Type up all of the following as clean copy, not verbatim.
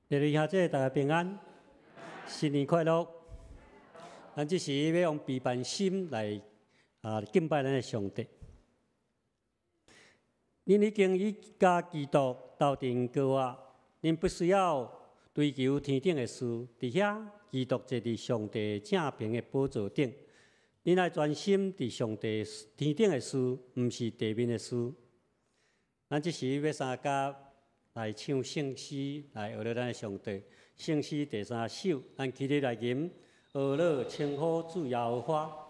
弟兄姐妹，大家平安，新年快乐！咱这时要用备办心来敬拜咱的上帝。恁已经与甲基督斗阵过活，恁不需要追求天顶的事，伫遐基督坐伫上帝正平的宝座顶。恁来专心伫上帝天顶的事，毋是地面的事。咱这时要三甲来唱圣诗，来学了咱的上帝。圣诗第3首，咱起立来吟，学了称呼主耶和华。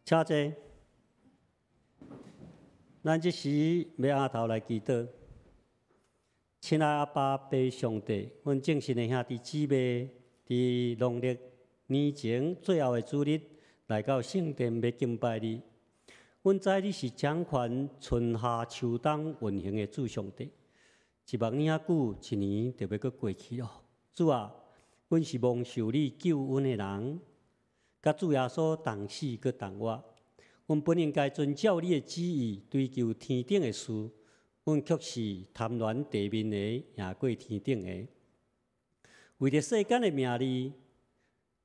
请坐，咱这时要下头来祈祷。亲爱阿爸父上帝，阮正信的兄弟姊妹，伫农历年前最后的主日来到圣殿要敬拜你。阮知你是掌权春夏秋冬运行的主上帝。一望年啊久，一年就要搁过去了。主啊，阮是蒙受你救恩的人。甲主耶稣同死搁同活，阮本应该遵照你的旨意，追求天顶的事，阮却是贪恋地面的，赢过天顶的。为着世间的名利，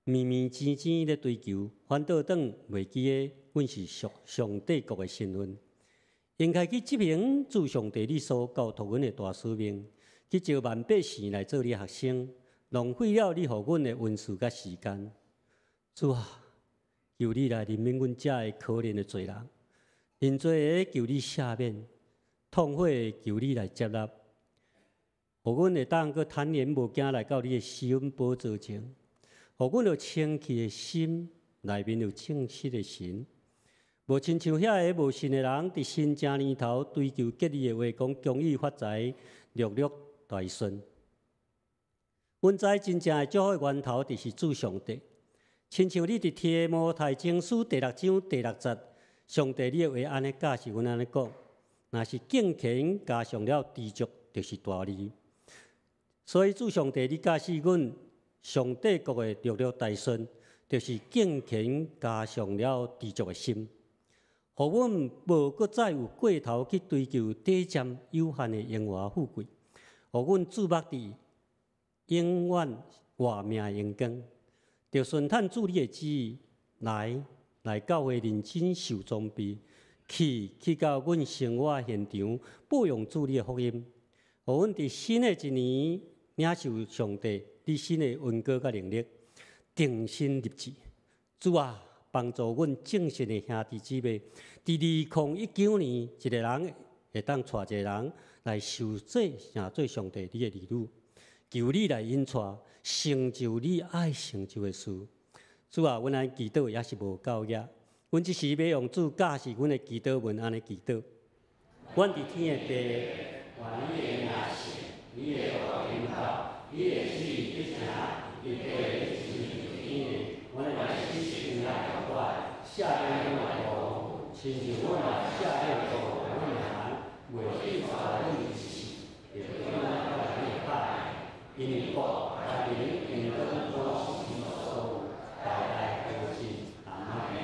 面前前咧追求，反倒当袂记的，阮是上帝国的身份，应该去执行主上帝你所交托阮的大使命，去招万百姓来做你学生，浪费了你予阮的恩赐甲时间。主啊，求你来怜悯阮遮的可怜的罪人，认罪的求你赦免，痛悔的求你来接纳，互阮会当搁坦然无惊来到你的施恩宝座前，互阮有清气的心，内面有正直的神，无亲像遐个无信的人，伫新正年头追求吉利的话，讲公益发财，略略大顺。阮知真正的祝福源头就是主上帝。亲像你伫提摩太前书第6章第6节，上帝你的话安尼教示阮安尼讲：若是敬虔加上了知足，就是大利。所以主上帝，你驾驶阮上帝国的陆陆大顺，就是敬虔加上了知足的心，互阮无搁再有过头去追求短暂有限的荣华富贵，互阮注目伫永远活命的阳光，着顺探主你的旨意来教会认真受装备，去到阮生活现场，播用主你的福音，互阮伫新的一年领受上帝你新的恩膏甲能力，定心立志。主啊，帮助阮正信的兄弟姊妹，伫2019年，一个人会当带一个人来受洗，成做上帝你的儿女。求你来引带，成就你爱成就的事。主啊，阮安祈祷也是无够额，阮只是要用主教示阮的祈祷文安尼祈祷。阮伫天的父，愿你的名圣，你的国临到，你的旨意必成，伫地如天的。阮的来时亲来同我，下边阮来无，亲像阮来下边无阮人，袂去找阮一时，就叫阮来你拜，因为国、人、因都是你所有，代代相信。阿门。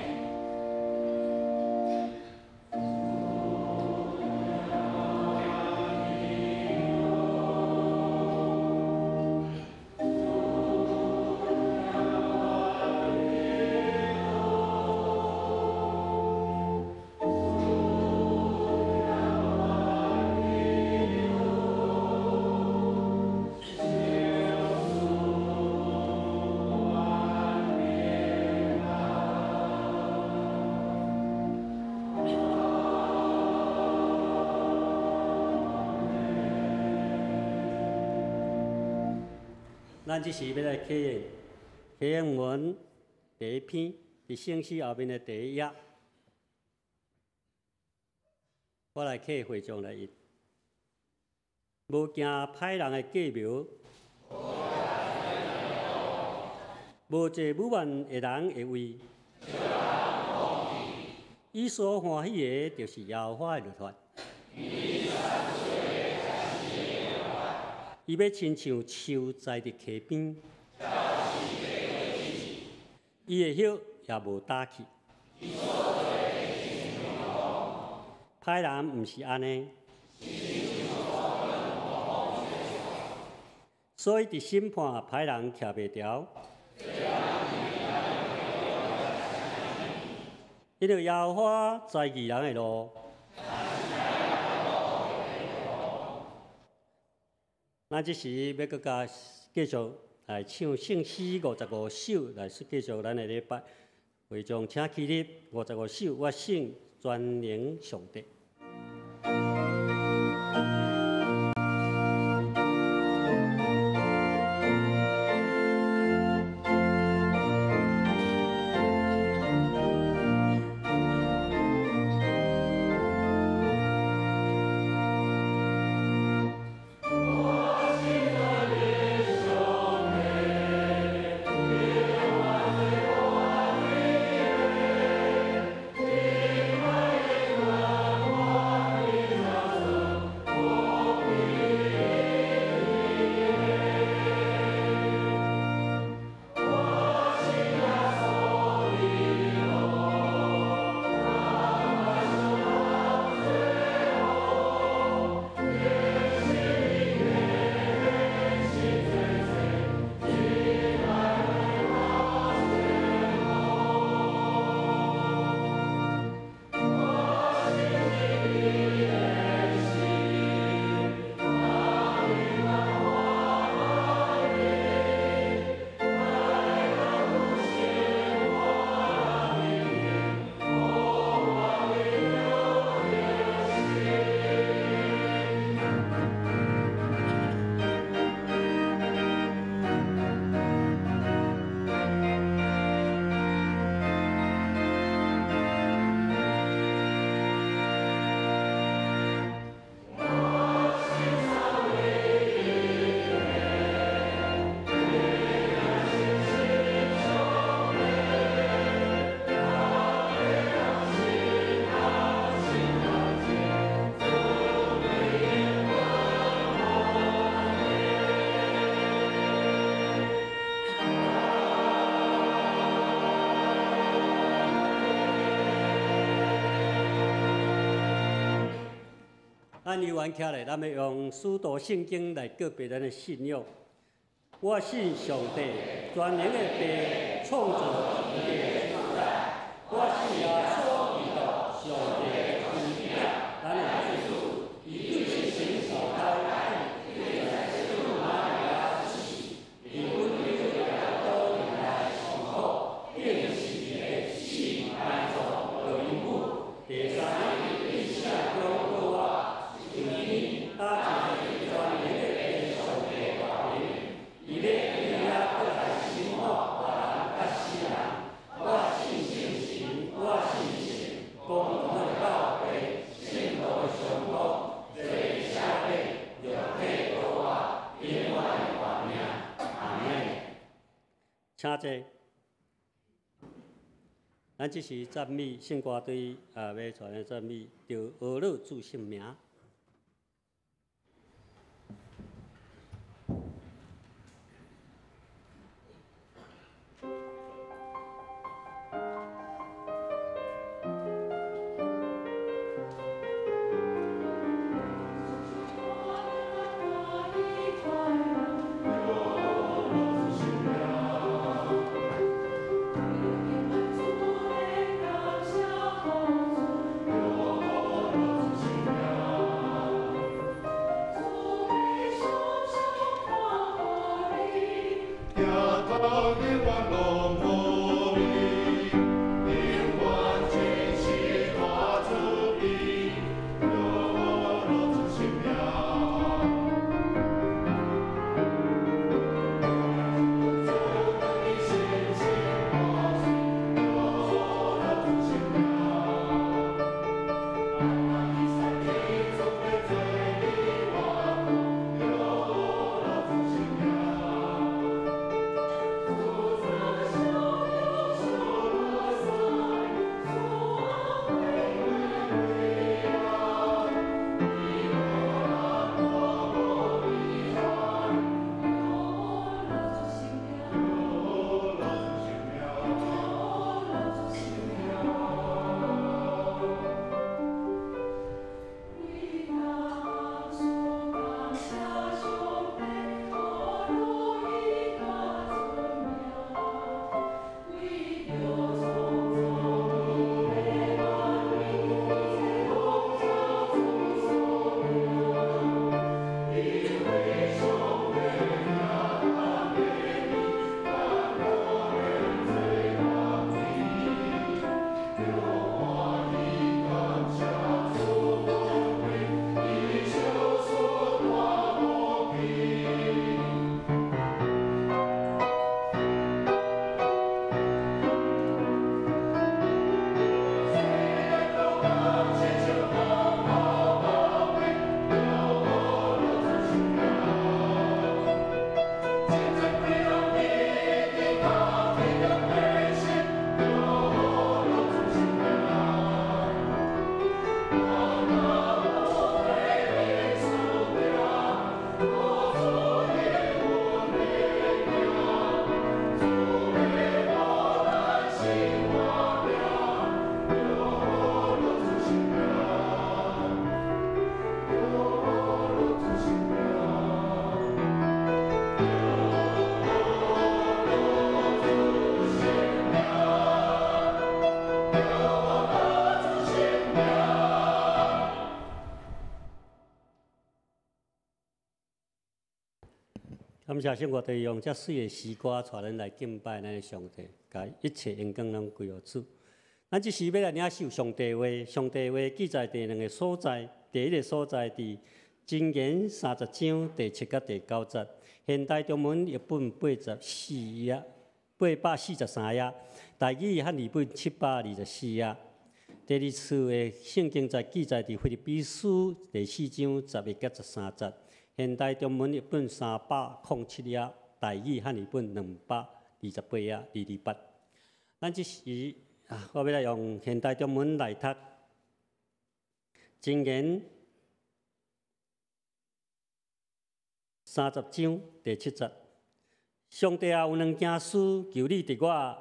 咱这是要来考验文第一篇，伫圣诗后面的第一页，我来考会众来译。无惊歹人的计谋，无坐武万的人的位，伊所欢喜的，就是耶和华的律法。伊要亲像树栽伫溪边，伊的叶也无打去。歹人毋是安尼，所以伫审判歹人徛袂牢。伊着耶和华在义人的路。咱即时要搁加继续来唱圣诗55首，来继续咱的礼拜。会众请起立，55首我姓专灵上帝。我咱游完起来，咱要用使徒圣经来告别咱的信仰。我信上帝，全能的父，创造天地万物。我信耶稣基督，上帝的儿子，咱的主，以对是神受胎，对在圣母玛利亚之时，因本有了多年来受苦，并是的死埋葬落阴府，第三日立下中国我，上天打进全能的上帝大名，伊咧伊拉过来审判活人甲死人。我信圣神，我信神，公平的教会，圣道的上道，罪赦免，肉体高我，永远的活命。阿门。请坐。咱这是赞美圣歌队要传的赞美，就俄勒主圣名。感谢圣歌队用遮水的诗歌，带咱来敬拜咱的上帝，甲一切荣光拢归予主。咱即时要来领受上帝话，上帝话记载第两个所在，第一个所在伫箴言30章第7甲第9节，现代中文译本84页，843页，台语汉译本724页。第二次的圣经在记载伫腓立比书第4章11甲13节。现代中文译本307页，台语汉译本228页228。咱即时我要来用现代中文来读箴言30章第7节。上帝啊，有两件事求你伫我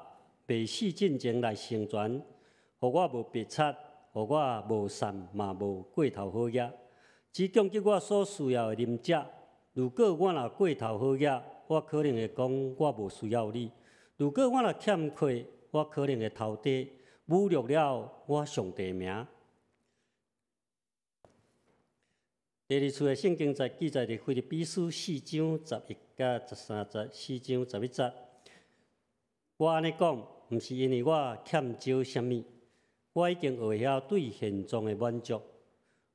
未死之前来成全，互我无白贼，互我无善嘛无过头好业。只供给我所需要的啉食。如果我若过头好野，我可能会讲我无需要你；如果我若欠亏，我可能会偷底，侮辱了我上帝的名。第二处的圣经在记载伫腓立比书4章11到13节，4章11节。我安尼讲，毋是因为我欠少啥物，我已经学晓对现状的满足。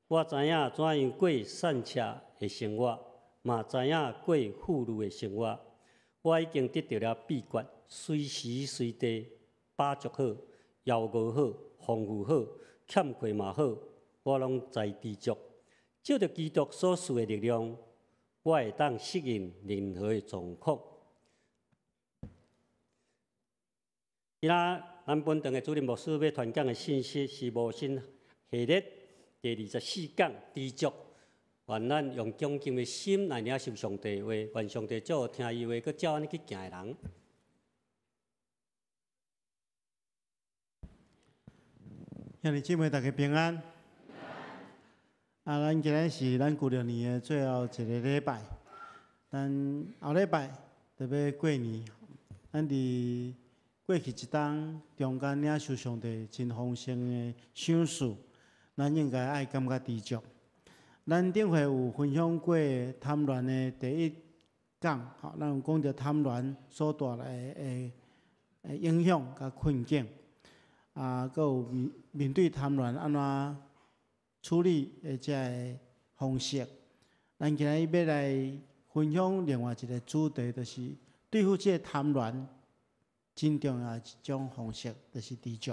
我知影怎样过善巧的生活，嘛知影过富裕的生活。我已经得到了秘诀，随时随地饱足好，腰饿好，丰富好，欠亏嘛好，我拢知知足。照着基督所赐的力量，我会当适应任何的状况。今仔咱本堂的主任牧师要传讲的信息是无心系列第24讲知足。愿咱用恭敬的心来领受上帝话，愿上帝祝福听伊话，佮照安尼去行的人。兄弟姊妹，大家平安。咱今日是咱旧历年的最后一个礼拜，咱后礼拜就要过年，咱伫过去一冬中间领受上帝真丰盛的赏赐，咱应该爱感觉知足。咱顶回有分享过贪婪的第一讲，咱有讲到贪婪所带来的影响甲困境，佮有面对贪婪安怎处理的这个方式。咱今日要来分享另外一个主题，就是对付这个贪婪真重要的一种方式，就是知足。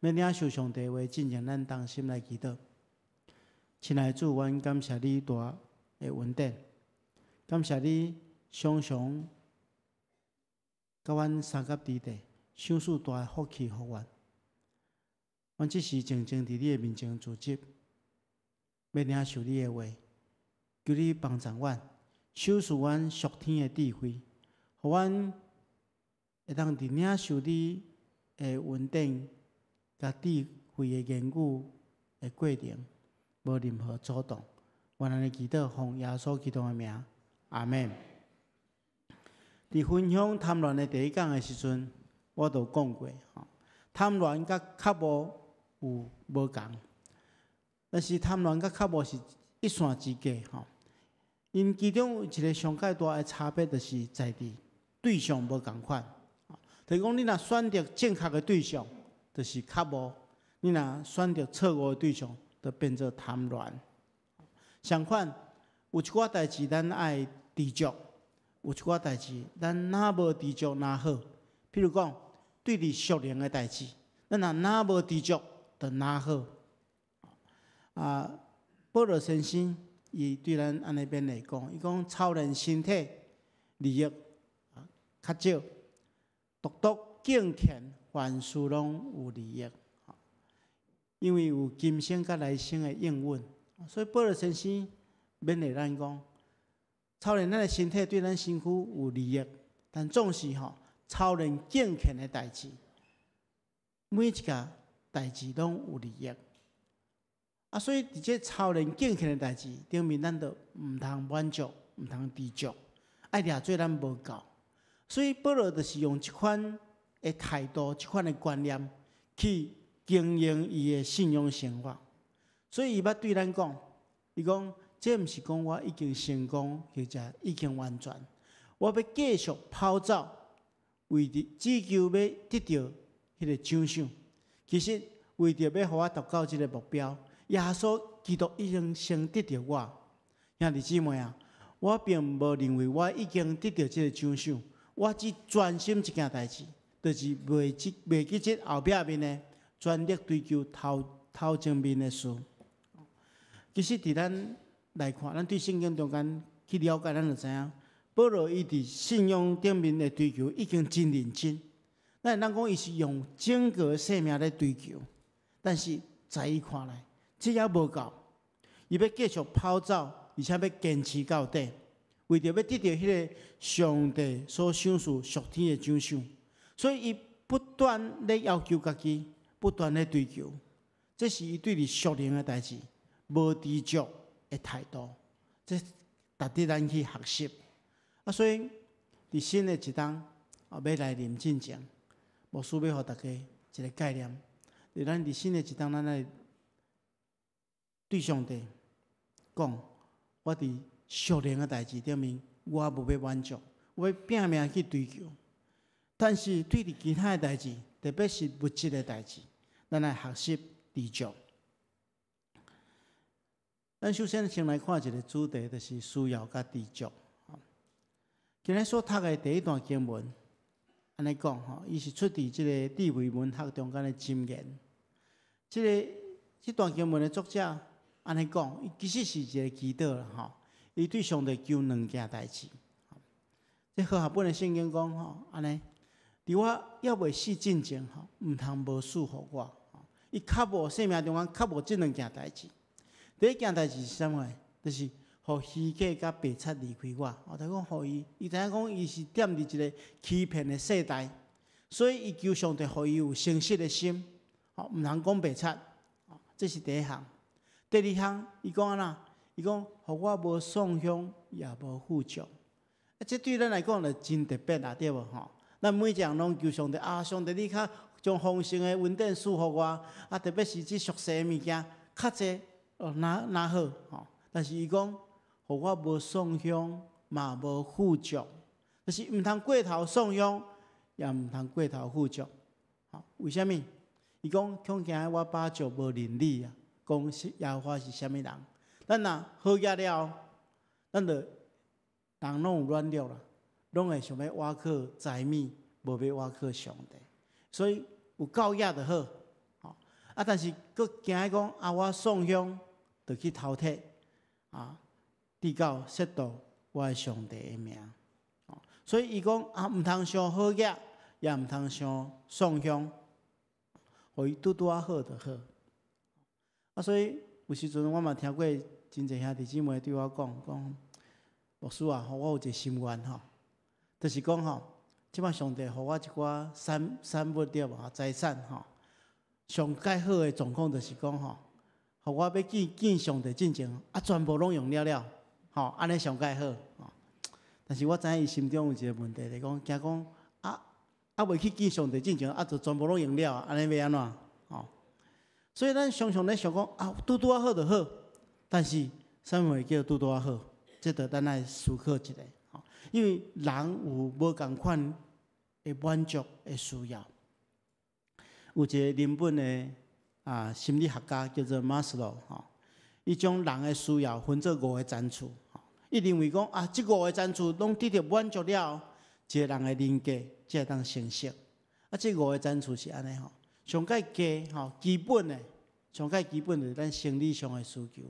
要领受上帝话，进前咱同心来祈祷。亲爱的主，阮感谢你大的恩典，感谢你常常甲阮三甲伫地，赏赐大的福气互阮。阮只是静静伫你的面前自执，要领受你的话，求你帮助阮，赏赐阮属天的智慧，互阮会当伫领受你的恩典甲智慧的言语的过程，无任何阻挡。愿安尼祈祷，奉耶稣基督的名，阿门。伫分享贪婪的第一讲的时阵，我就讲过，贪婪甲较无有无共，但是贪婪甲较无是一线之隔，因其中有一个上介大的差别，就是在伫对象无共款。就是讲，你若选择正确的对象，就是较无；你若选择错误的对象，就变做贪婪。相反，有一寡代志咱爱知足，有一寡代志咱若无知足哪好。譬如讲，对伫属灵的代志，咱若无知足，就哪好。保罗先生伊对咱安尼边来讲，伊讲超人身体利益较少，独敬虔凡事拢有利益。因为有今生甲来生的应允，所以保罗先生勉励咱讲，操练咱的身体对咱身躯有利益，但总是操练敬虔的代志，每一件代志拢有利益。所以伫这操练敬虔的代志顶面，咱就毋通满足，毋通知足，爱掠做咱无够。所以保罗就是用一款的态度，一款的观念去经营伊的信仰生活，所以伊捌对咱讲，伊讲这毋是讲我已经成功，或者已经完全，我要继续跑走，为着只求要得到迄个奖赏。其实为着要互我达到这个目标，耶稣基督已经先得到我。兄弟姊妹啊，我并无认为我已经得到这个奖赏，我只专心一件代志，就是袂记这后壁面呢。全力追求头前面的事。其实，伫咱来看，咱对圣经中间去了解，咱就知影，保罗伊伫信仰顶面的追求已经真认真。咱讲伊是用整个生命来追求，但是在伊看来，这也无够。伊要继续跑走，而且要坚持到底，为着要得到迄个上帝所赏赐属天的奖赏，所以伊不断咧要求家己。不断的追求，这是伊对伫属灵的代志无知足的态度，这值得咱去学习。所以伫新的一冬要来临之前，牧师要互大家一个概念，就咱伫新的一冬，咱来对上帝讲，我伫属灵的代志顶面，我无要满足，我要拼命去追求。但是对伫其他的代志，特别是物质的代志，咱来学习知足。咱首先先来看一个主题，就是需要甲知足。今日所读的第一段经文，安尼讲吼，伊是出自即个智慧文学中间的箴言。这段经文的作者安尼讲，伊其实是一个祈祷啦吼，伊对上帝求两件代志。这和合本的圣经讲吼，安尼，伫我要未死之前吼，毋通无赐互我。伊较无生命中间较无即两件代志。第一件代志是啥物？就是互虚假甲白贼离开我。就讲互伊知影讲伊是踮伫一个欺骗的世代，所以伊求上帝互伊有诚实的心，毋通讲白贼。这是第一项。第二项，伊讲安那？伊讲互我无丧香，也无富足。这对咱来讲就真特别啦，对无吼？咱每一个人拢求上帝上帝你较将丰盛的恩典赐互我，特别是即俗世的物件较济，哪好吼？但是伊讲，互我无丧香，嘛无富足，就是毋通过头丧香，也毋通过头富足。为虾米？伊讲，恐惊我把足无伦理啊！讲是耶和华是虾米人？咱若好业了后，咱就人拢有软弱啦，拢会想要倚靠财物，无要倚靠上帝。所以有够业就好，但是佫惊讲我丧香，就去偷摕直到亵渎我的上帝的名。所以伊讲毋通伤好业，也毋通伤丧香。互伊拄好就好。所以有时阵我嘛听过真侪兄弟姊妹对我讲，牧师啊，我有一个心愿吼，就是讲吼，即摆上帝互我一寡产物对无财产吼，上介好的状况就是讲吼，互我要见上帝进前全部拢用了，安尼上介好。但是我知影伊心中有一个问题，就是讲惊讲未去见上帝进前，就全部拢用了，安尼要安怎？所以咱常常咧想讲拄好就好，但是啥物会叫拄好？这着咱来思考一下。因为人有无共款的满足的需要。有一个日本的心理学家叫做马斯洛，伊将人的需要分做5个层次。伊认为讲这5个层次拢得到满足了，一个人的人格才会当成熟。这5个层次是安尼吼，上介低基本的，上介基本就是咱生理上的需求。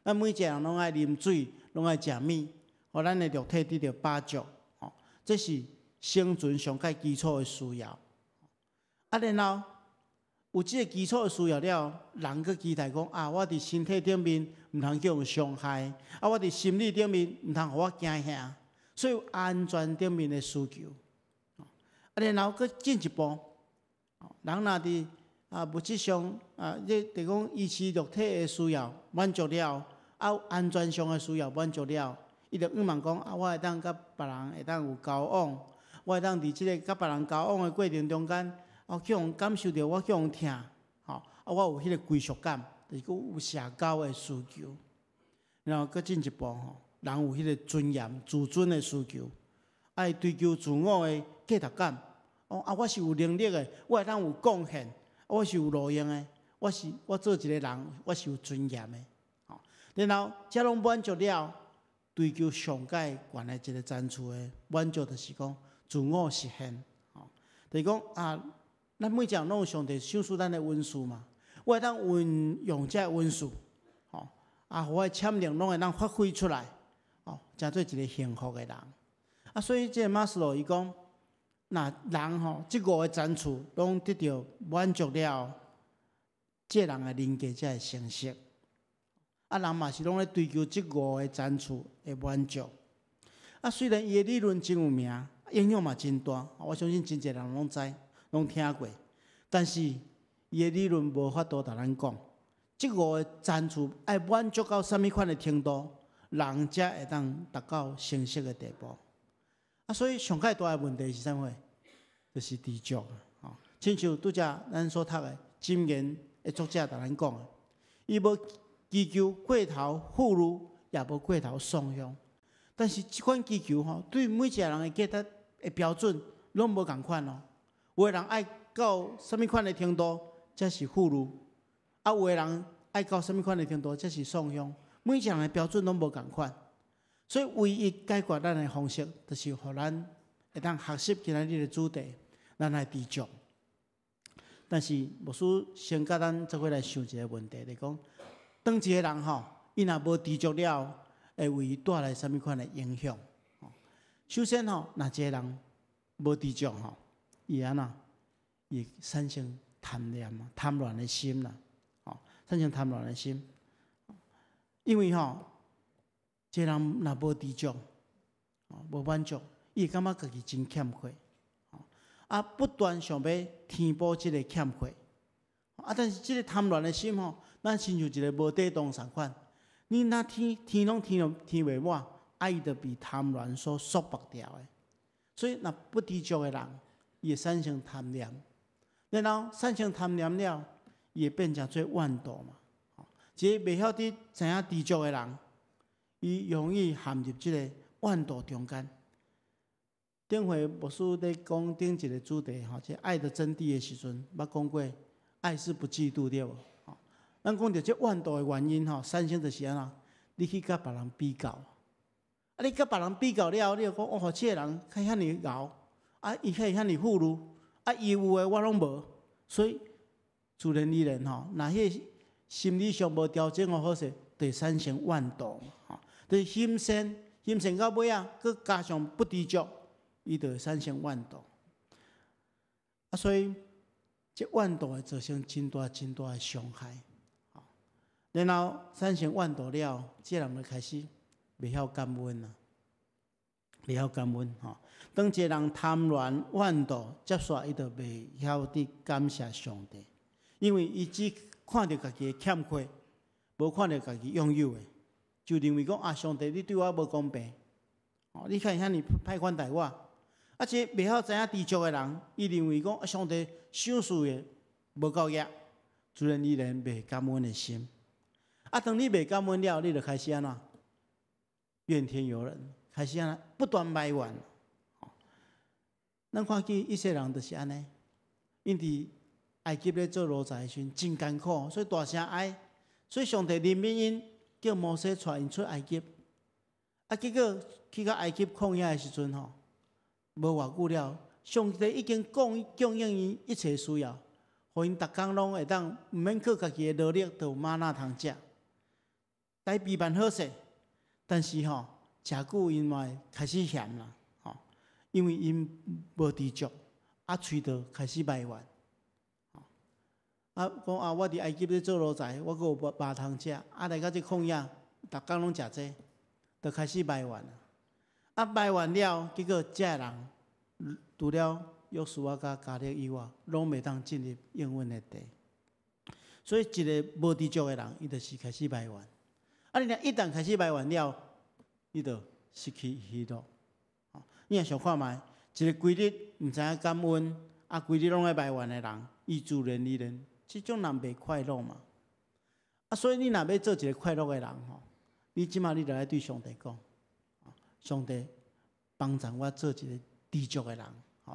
咱每一个人拢爱啉水，拢爱食米，互咱的肉体得到饱足。这是生存上介基础的需要。然后有这个基础的需要了，人佫期待讲我伫身体顶面毋通叫人伤害，我伫心理顶面毋通互我惊吓，所以有安全顶面的需求。然后佫进一步，人若伫物质上即就讲医治肉体的需要满足了，安全上的需要满足了，伊就望讲我会当甲别人会当有交往，我会当伫即个甲别人交往的过程中间，叫人感受到我叫人疼，我有迄个归属感，就是有社交的需求。然后佫进一步人有迄个尊严、自尊的需求，爱追求自我的价值感。我是有能力的，我会当有贡献，我是有路用的，我做一个人，我是有尊严的。然后这拢满足了，追求上界悬的一个层次的满足，就是讲自我实现。就是讲咱每一个人拢有上帝赏赐咱的恩赐嘛，我会当运用这恩赐，互我的潜能拢会当发挥出来，成做一个幸福的人。所以这个马斯洛伊讲，那人这5个层次拢得到满足了，这人的人格才会成熟。人嘛是拢咧追求这5个层次的满足。虽然伊的理论真有名，影响嘛真大，我相信真侪人拢知、拢听过。但是伊的理论无法度甲咱讲，即5个赞助爱满足到什么款的程度，人才会当达到成熟的地步。所以上介大的问题是啥货？就是知足啊！亲像拄则咱所读的《箴言》的作者同咱讲的，伊无祈求过头富裕，也无过头爽享。但是即款祈求对每一个人的价值的标准拢无共款哦。有的人爱到什么款的程度，才是富裕；有的人爱到什么款的程度，才是爽享。每一个人的标准拢无共款，所以唯一解决咱的方式，就是互咱会当学习今仔日的主题，咱来知足。但是牧师先甲咱做伙来想一个问题，就是讲，当一个人伊若无知足了，会为伊带来什么款的影响？首先若一个人无知足伊安怎？伊产生贪念、贪婪的心啦，产生贪婪的心。因为一个人若无知足，无满足，伊会感觉家己真欠缺，不断想要填补即个欠缺，但是即个贪婪的心咱亲像一个无底洞同款，你若填拢填袂满，伊就被贪婪所束缚掉的。所以，若不知足的人，伊会产生贪念，然后产生贪念了，伊会变成做怨妒嘛。一个袂晓得知影知足的人，伊容易陷入即个怨妒中间。顶回牧师咧讲顶一个主题即爱的真谛的时阵，捌讲过，爱是不嫉妒对无？咱讲到即怨妒的原因产生就是安怎？你去甲别人比较。你甲别人比较了，你就讲即个人较遐尼敖，伊遐尼富裕，伊有诶我拢无，所以自然而然若迄心理上无调整好势，就产生怨妒，就是心善到尾啊，佮加上不知足，伊就会产生怨妒。所以即怨妒会造成真大诶伤害，然后产生怨妒了，即人就开始袂晓感恩啦，袂晓感恩当一个人贪婪、怨妒，接煞伊就袂晓得感谢上帝，因为伊只看到家己的欠缺，无看到家己拥有的，就认为讲上帝你对我无公平，你看遐尼歹款待我，即袂晓知影知足的人，伊认为讲上帝赏赐的无够额，自然而然袂感恩的心。当你袂感恩了，你就开始安怎？怨天尤人，开始安怎？不断埋怨。咱看见以色列人就是安尼，因伫埃及咧做奴才时真艰苦，所以大声哀，所以上帝怜悯因，叫摩西带因出埃及。结果去到埃及旷野的时阵无偌久了，上帝已经供应因一切需要，互因逐工拢会当毋免靠家己的劳力，就有玛纳通食，台比蛮好势。但是食久因嘛开始嫌啦，因为因无知足，喙就开始埋怨。讲我伫埃及咧做奴才，我阁有肉通食，来到这旷野，逐工拢食这，就开始埋怨啦。埋怨了，结果这人除了约书亚甲迦勒以外，拢袂当进入应允的地。所以一个无知足的人，伊就是开始埋怨。你若一旦开始埋怨了，伊就失去喜乐。你若想看觅，一个规日毋知影感恩，规日拢在埋怨的人，伊自然而然。即种人袂快乐嘛，所以你若要做一个快乐的人你即马你就来对上帝讲，上帝帮助我做一个知足的人。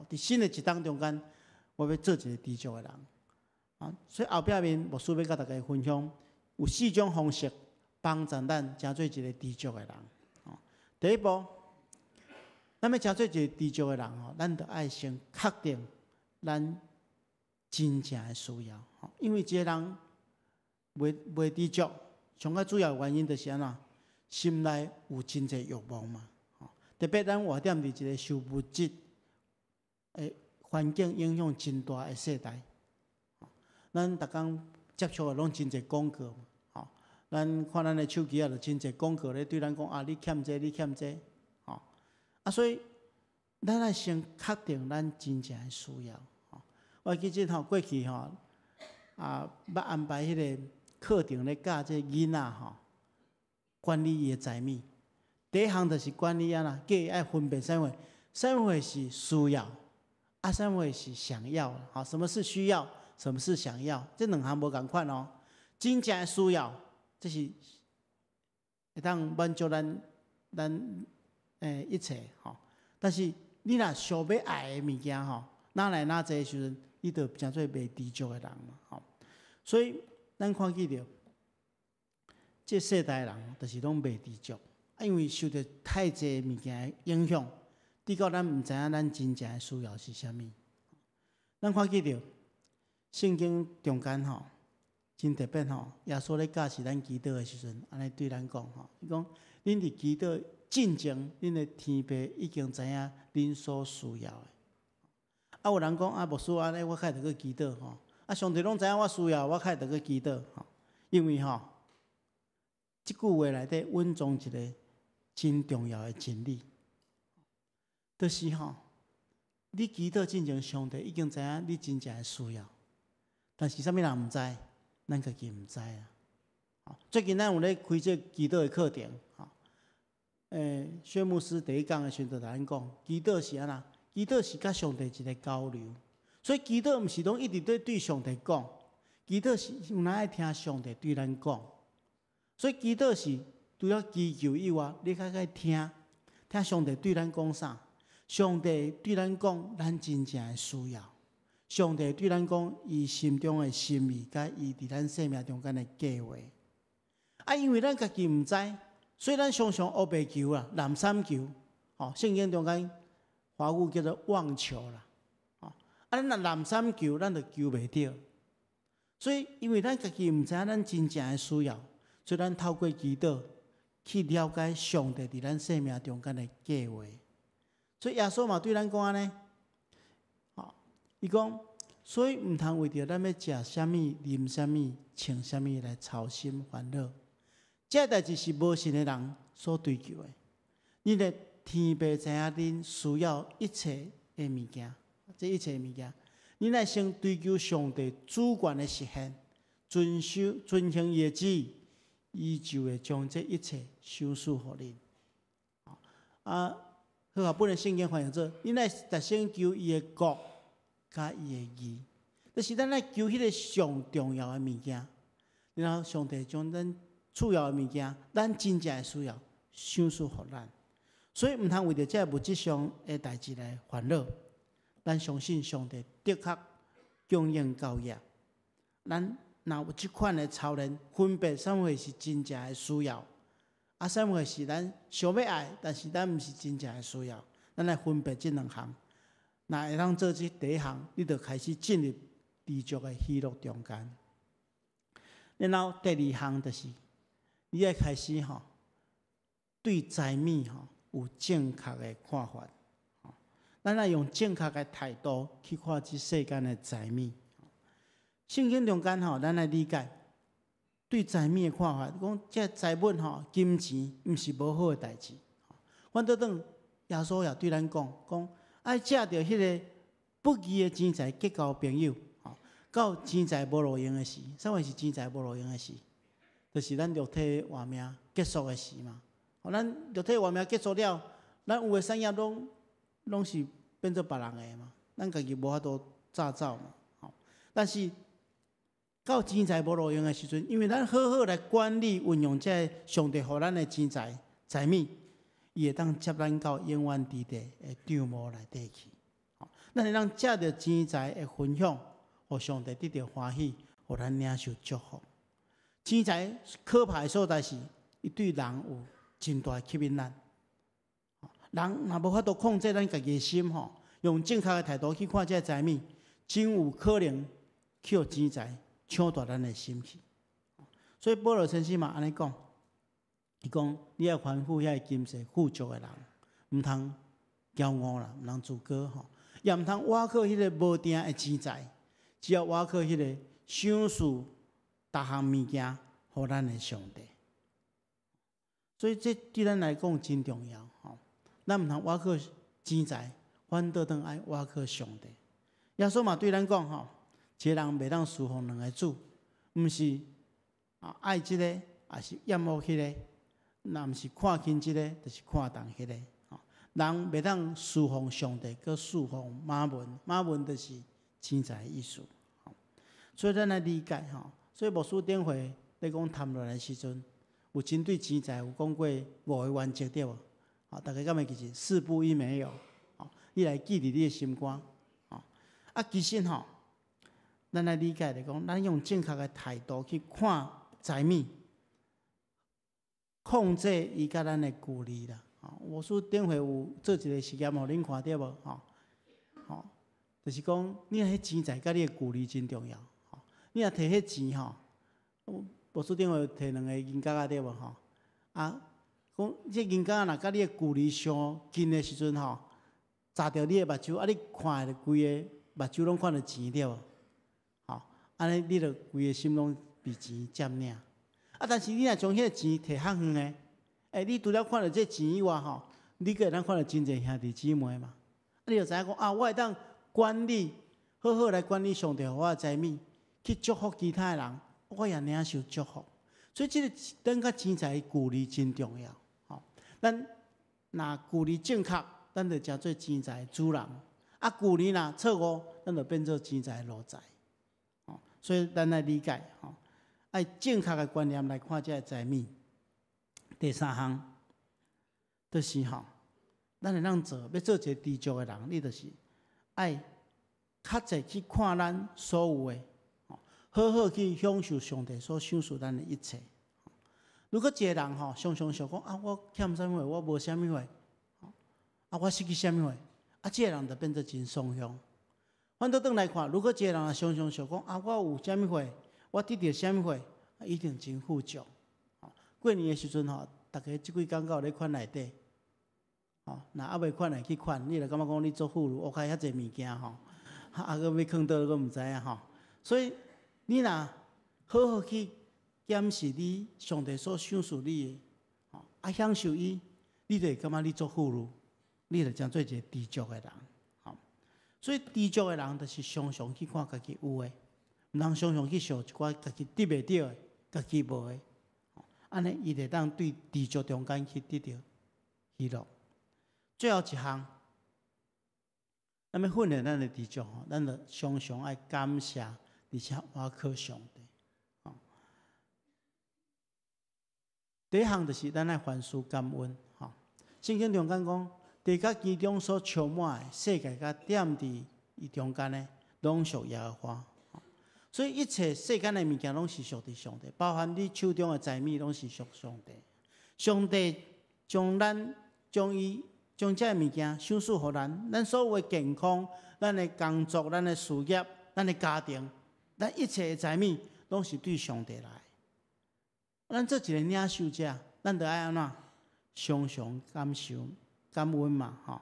伫新的一档中间，我要做一个知足的人。所以后壁面牧师要甲大家分享，有4种方式帮助咱成做一个知足的人。第一步，咱要成做一个知足的人咱就爱先确定咱真正的需要，因为一个人袂知足，上较主要原因就是安怎，心内有真侪欲望嘛。特别咱活踮伫一个受物质的环境影响真大的世代，咱逐工接触的拢真侪广告，咱看咱的手机就真侪广告咧对咱讲你欠这，你欠这，所以咱爱先确定咱真正的需要。我记得过去捌安排迄个课程咧教这囡仔吼，管理伊的财物。第一项就是管理啊啦，叫伊爱分辨啥货是需要，啥货是想要。好，什么是需要，什么是想要，这两项无共款哦。真正的需要，这是会当满足咱一切吼。但是你若想要爱的物件吼，哪来哪济的时阵，你就诚做袂知足的人嘛吼。所以咱看见着，这世代人就是拢袂知足。因为受到太济物件的影响，直到咱毋知影咱真正的需要是啥物。咱看见着圣经中间吼，真特别吼，耶稣咧教示咱祈祷的时阵，安尼对咱讲吼，伊讲恁伫祈祷进前，恁的天父已经知影恁所需要的。有人讲牧师安尼，我开着去祈祷吼，上帝拢知影我需要，我开着去祈祷吼，因为吼，即句话内底蕴藏一个真重要的真理，就是吼，你祈祷进前，上帝已经知影你真正的需要，但是啥物人毋知，咱家己毋知啊。最近咱有咧开这祈祷的课程，薛牧师第一讲的时阵，就甲咱讲，祈祷是安那？祈祷是甲上帝一个交流，所以祈祷毋是拢一直对上帝讲，祈祷是有哪爱听上帝对咱讲，所以祈祷是。除了祈求以外，你较爱听上帝对咱讲啥？上帝对咱讲，咱真正的需要。上帝对咱讲，伊心中的心意，甲伊伫咱生命中间的计划。因为咱家己毋知，所以咱常常黑白球啦、蓝三球，圣经中间华语叫做妄求啦。咱若蓝三球，咱就求袂到。所以，因为咱家己毋知影咱真正的需要，所以咱透过祈祷。去了解上帝伫咱生命中间的计划，所以耶稣嘛对咱讲安尼，伊讲，所以毋通为着咱要食啥物、啉啥物、穿啥物来操心烦恼，这代志是无信的人所追求的。你的天父知影恁需要一切的物件，这一切物件，你乃先追求上帝主权的实现，遵行伊的旨意。伊就会将这一切赏赐互恁。好啊，本来圣经翻译做：你乃特先求伊的国，甲伊的义。就是咱来求迄个上重要的物件，然后上帝将咱次要的物件，咱真正的需要赏赐互咱。所以毋通为着这物质上的代志来烦恼。咱相信上帝的确供应到业，咱。若有即款的操练，分别啥物是真正的需要，啥物是咱想要爱，但是咱毋是真正的需要，咱来分别即两项。若会当做这第一项，你就开始进入知足的喜乐中间。然后第二项就是，你要开始对财物有正确的看法，咱要用正确的态度去看这世间的财物。圣经中间咱来理解对财物的看法，讲这财物金钱毋是无好的代志。反倒当耶稣也对咱讲，爱借着迄个不义的钱财结交朋友，到钱财无路用的时，啥物是钱财无路用的时？就是咱肉体活命结束的时嘛。咱肉体活命结束了，咱有的产业拢是变做别人的嘛，咱家己无法度早走嘛。但是到钱财无路用的时阵，因为咱好好来管理运用这上帝予咱的钱财财物，伊会当接咱到永远之地的帐幕内底去。咱会当借着钱财的分享，互上帝得到欢喜，互咱领受祝福。钱财可怕的所在是，伊对人有真大吸引力。人若无法度控制咱家己的心用正确的态度去看这财物，真有可能去互钱财抢夺咱的心去。所以保罗先生嘛安尼讲，伊讲你要吩咐遐金世富足的人，毋通骄傲啦，毋通自高也毋通倚靠迄个无定的钱财，只要倚靠迄个赏赐逐项物件，互咱的上帝。所以这对咱来讲真重要咱毋通倚靠钱财，反倒当爱倚靠上帝。耶稣嘛对咱讲一个人袂当侍奉两个主，毋是爱即个，也是厌恶迄个。若毋是看轻即个，就是看重迄个。人袂当侍奉上帝，搁侍奉马门，马门就是钱财的意思。所以咱来理解吼。所以牧师顶会咧讲谈论的时阵，有针对钱财有讲过5个原则对无？大家敢会记是四不一没有？你来记伫你的心肝。其实吼，咱来理解来讲，咱用正确的态度去看财物，控制伊甲咱的距离啦。牧师顶会有做一个实验，互恁看到无？就是讲，你迄钱财甲你的距离真重要。你若摕迄钱吼，牧师顶会摕2个银角仔对无？讲这银角仔若甲你的距离上近的时阵吼，砸着你的目睭，你看着规个目睭拢看到钱对无？安尼你着规个心拢被钱占领。但是你若将迄个钱摕较远的，你除了看到这钱以外吼，你阁会当看到真侪兄弟姊妹嘛。你就知影讲我会当管理，好好来管理上帝互我的财物，去祝福其他的人，我也领受祝福。所以这个咱甲钱财的距离真重要。咱若距离正确，咱就诚做钱财的主人；距离若错误，咱就变做钱财的奴才。所以咱来理解，爱正确的观念来看这个财物。第3项，就是咱会当做，要做一个知足的人，你就是爱较侪去看咱所有的，好好去享受上帝所享受咱的一切。如果一个人常常想讲我欠啥物货，我无啥物货，我失去啥物货，这个人就变做真丧凶。反倒转来看，如果一个人常常想讲我有啥物货，我得到啥物货，一定真富足。过年的时阵大家即几工有咧款内底，若还未款来去款，你就感觉讲你做富裕，我开遐济物件搁要囥倒搁毋知影所以你若好好去检视你上帝所享受你的，享受伊，你就会感觉你做富裕，你就将做一个知足的人。所以知足的人，就是常常去看家己有的，毋通常常去想一寡家己得袂到的、家己无的。安尼，伊就当对知足中间去得到喜乐。最后一项，咱要训练咱的知足咱就常常爱感谢，而且倚靠上帝。第一项就是咱爱凡事感恩。圣经中间讲，地甲其中所充满的世界甲点伫伊中间的，拢属耶和华。所以一切世间的物件拢是属伫上帝，包含你手中的财物拢是属上帝。上帝将这物件享受互咱所有的健康、咱的工作、咱的事业、咱的家庭，咱一切的财物拢是对上帝来。咱做一个领袖者，咱就爱安怎？常常感恩嘛，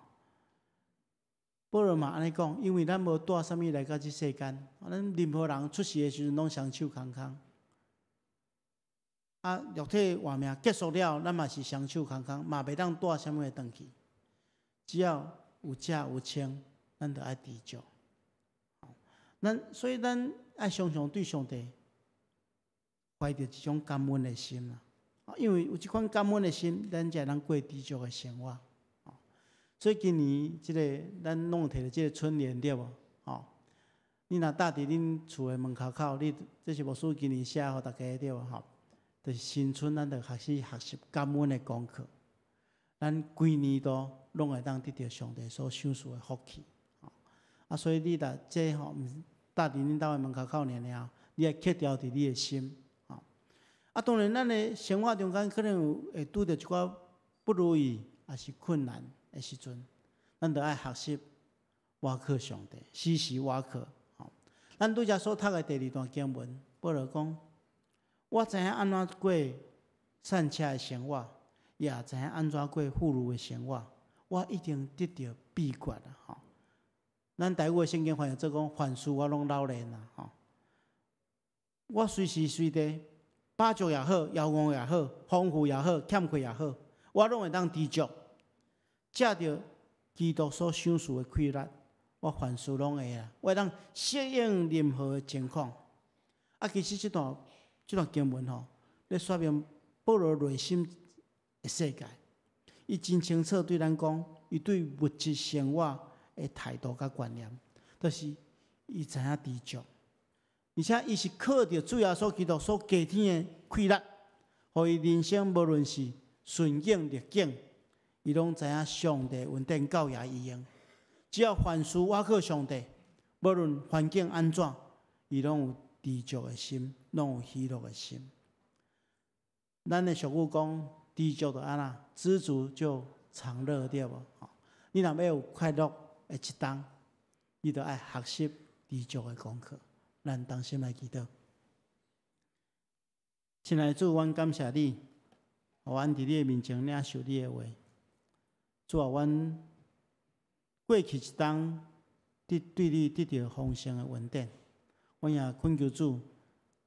保罗嘛安尼讲，因为咱无带啥物来到这世间，咱任何人出世的时阵拢双手空空。肉体活命结束了，咱嘛是双手空空，嘛袂当带啥物的转去。只要有食有穿，咱就爱知足。所以咱爱常常对上帝怀着一种感恩的心啦。因为有这款感恩的心，咱才能过知足的生活。所以今年咱拢有摕到这个春联对无？你若搭伫恁厝的门口，这是牧师今年写互大家对无？就是新春，咱就学习感恩的功课。咱规年度拢会当得到上帝所享受的福气。所以你若这毋是搭伫恁兜的门口尔，你要刻掉伫你的心。当然，咱的生活中间可能会拄到一寡不如意，也是困难的时阵，咱就爱学习倚靠上帝，时时倚靠。咱拄则所读的第2段经文，保罗讲：我知影安怎过善车的生活，也知影安怎过富裕的生活，我一定得到秘诀啦！咱台语的圣经翻译做讲：凡事我拢老练啦！我随时随地。饱足也好，枵饿也好，丰富也好，欠缺也好，我拢会当知足。借着基督所享受的快乐，我凡事拢会啦。我会当适应任何的情况。其实这段这段经文吼，咧说明保罗内心的世界。伊真清楚对咱讲，伊对物质生活的态度甲观念，就是伊知影知足，而且伊是靠着主耶稣基督所加添的快乐，互伊人生无论是顺境逆境，伊拢知影上帝稳定教也伊用。只要凡事倚靠上帝，无论环境安怎，伊拢有知足的心，拢有喜乐的心。咱的俗语讲，知足就安那，知足就常乐，对无？你若要有快乐的一天，你就爱学习知足的功课。咱同心来祈祷。亲爱的主，阮感谢你，互阮伫你的面前领受你的话。主啊，阮过去一冬对你得到丰盛的恩典，阮也恳求主，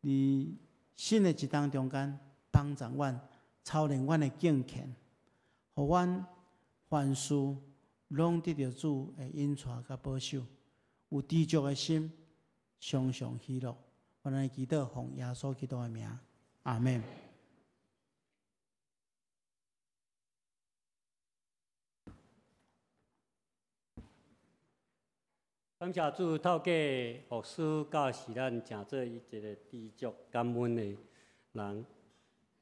伫新的一冬中间帮助阮，操练阮的敬虔，互阮凡事拢得到主的引带甲保守，有知足的心，常常喜乐。阮来祈祷，奉耶稣基督的名，阿门。感谢主，透过牧师教示咱，成做一个知足感恩的人。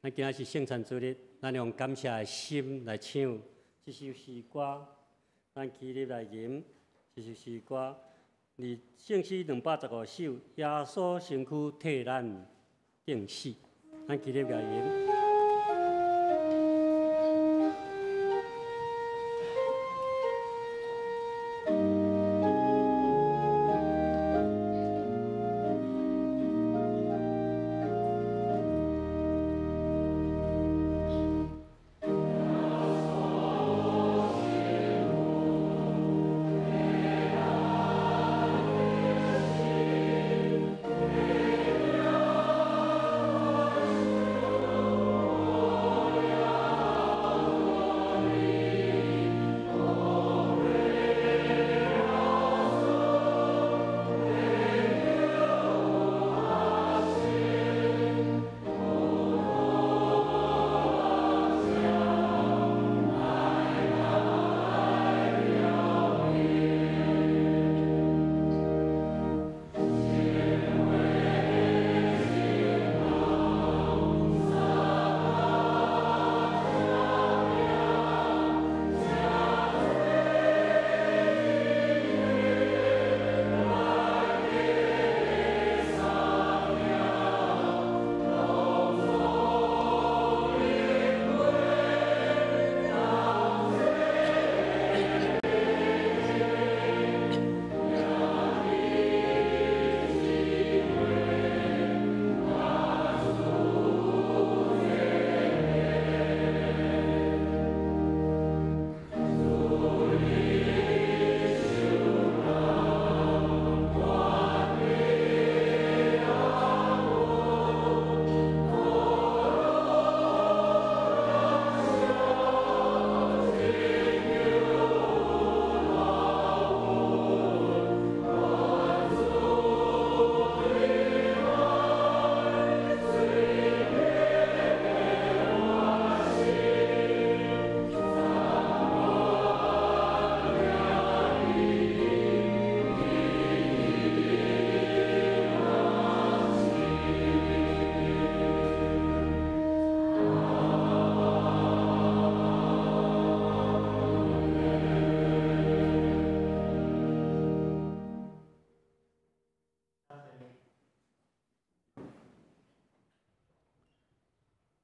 咱今仔是圣餐主日，咱用感谢的心来唱这首诗歌。咱起立来吟这首诗歌。而圣诗215首，耶稣身躯替咱定死。咱起立来吟。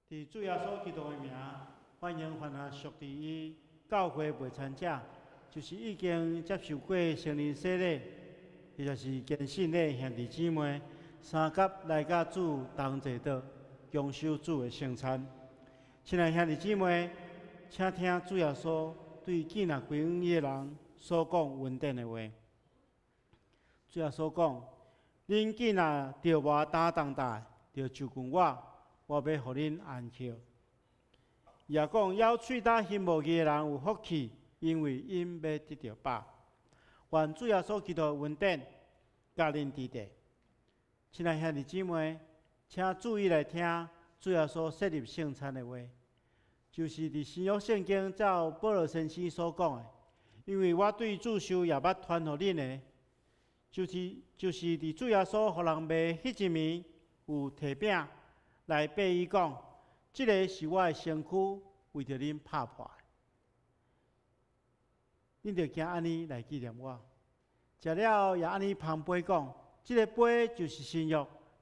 伫主耶稣基督的名，欢迎凡下属伫伊教会未参者，就是已经接受过成人洗礼，或者是坚信的兄弟姊妹，三甲来甲主同坐道，享受主的圣餐。亲爱兄弟姊妹，请听主耶稣对建立归恩的人所讲恩典的话。主耶稣讲：恁建立着我担重担，着就近我。我要互恁安息。也讲要喙担心无义的人有福气，因为因要得到饱。愿主耶稣基督的恩典，甲恁伫地。亲爱兄弟姊妹，请注意来听主耶稣设立圣餐的话，就是伫新约圣经照保罗先生所讲的。因为我对主受也捌传互恁的，就是伫主耶稣互人卖迄一暝有摕饼来擘伊讲，即个是我的身躯，为着恁拍破的。恁着惊安尼来纪念我。食了也安尼旁杯讲，即个杯就是新约，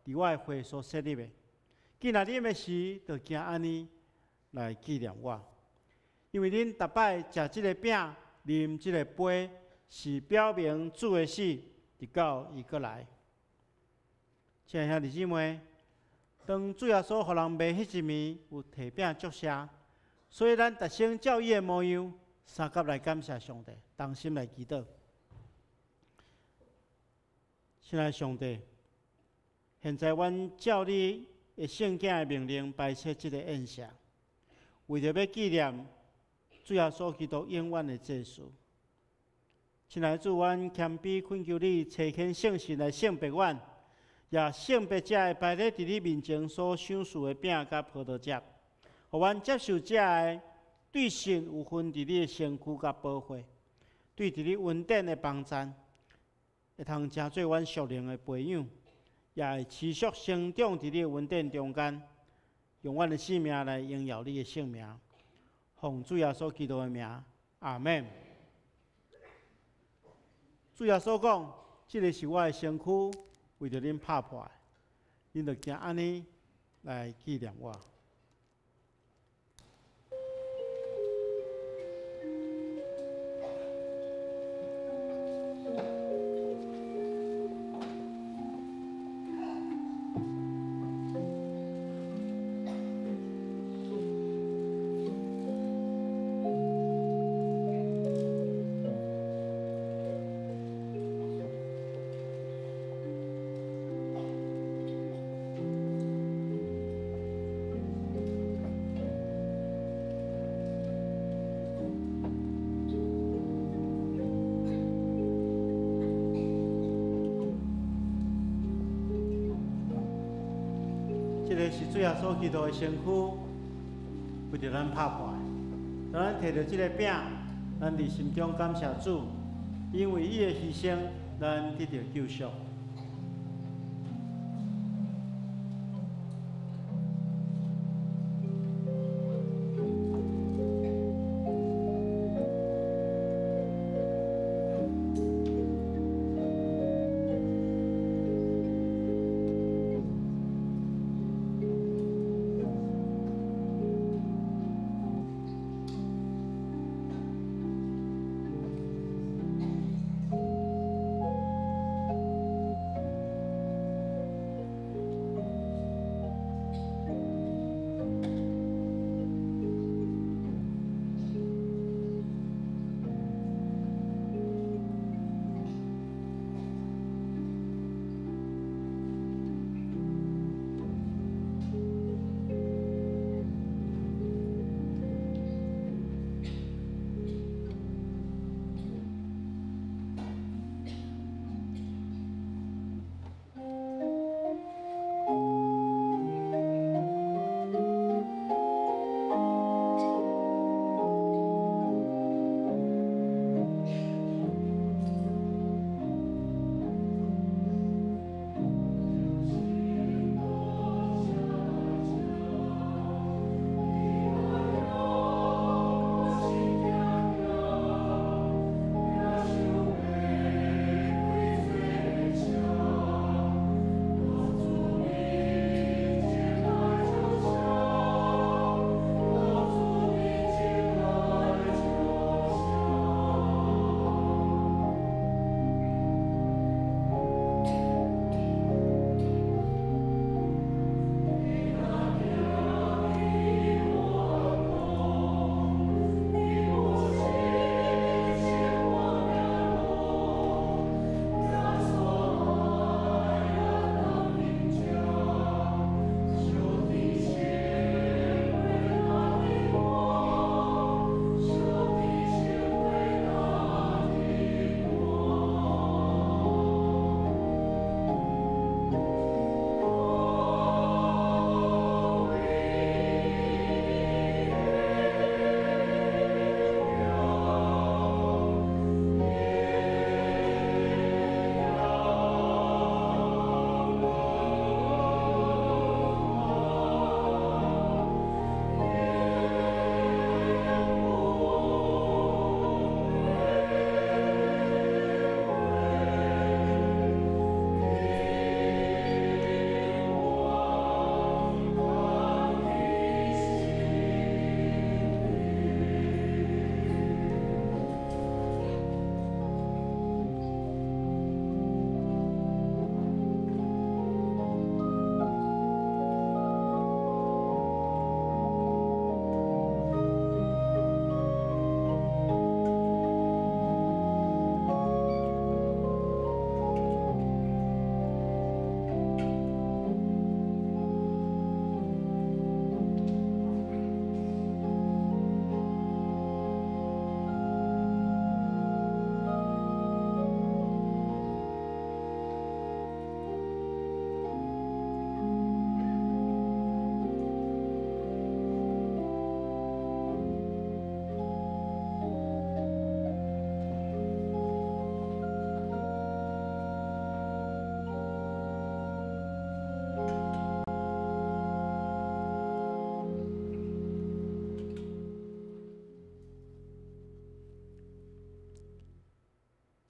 伫我的血所设立的。既然啉的时，着惊安尼来纪念我。因为恁逐摆食即个饼，啉即个杯，是表明主的死，直到伊过来。亲爱兄弟姊妹，当主耶稣互人卖迄一暝，有摕饼祝谢，所以咱逐生照伊的模样，三甲来感谢上帝，同心来祈祷。亲爱上帝，现在阮照你的圣经的命令摆设即个宴席，为着要纪念主耶稣基督永远的祭祀。亲爱的主，阮谦卑恳求你，垂天圣神来圣别阮，也圣别者会摆咧伫你面前所享受的饼甲葡萄汁，互阮接受者的对神有份伫你的身躯甲保护，对伫你恩典的帮赞，会通成做阮属灵的培养，也会持续生长伫你的恩典中间，用阮的性命来荣耀你的圣名。奉主耶稣基督的名，阿门。主耶稣讲，即个是我的身躯，为着恁拍破的，恁着惊安尼来纪念我。这个是主耶稣基督的身躯，为着咱拍破的。当咱摕到这个饼，咱伫心中感谢主，因为伊的牺牲，咱得到救赎。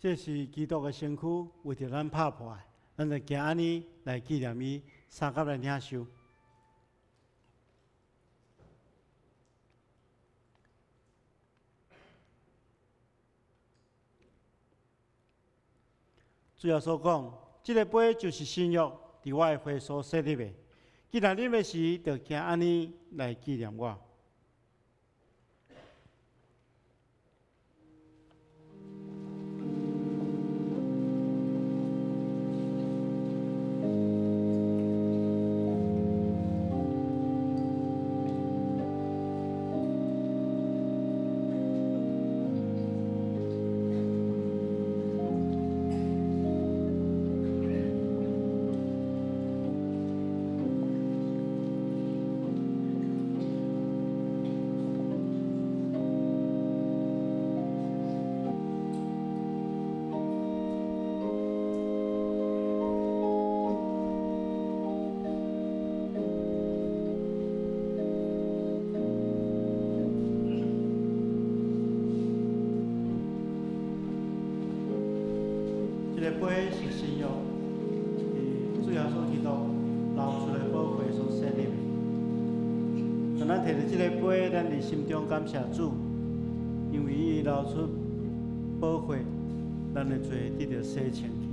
这是基督的身躯，为着咱拍破的，咱就行安尼来纪念伊，三甲来领受。主要所讲，这个杯就是新约，伫我的会所设立的。既然啉的时，就行安尼来纪念我。这个杯是新约，主耶稣基督流出的宝血所设立的。当咱摕到这个杯，咱伫心中感谢主，因为伊流出宝血，咱的罪得到洗清去。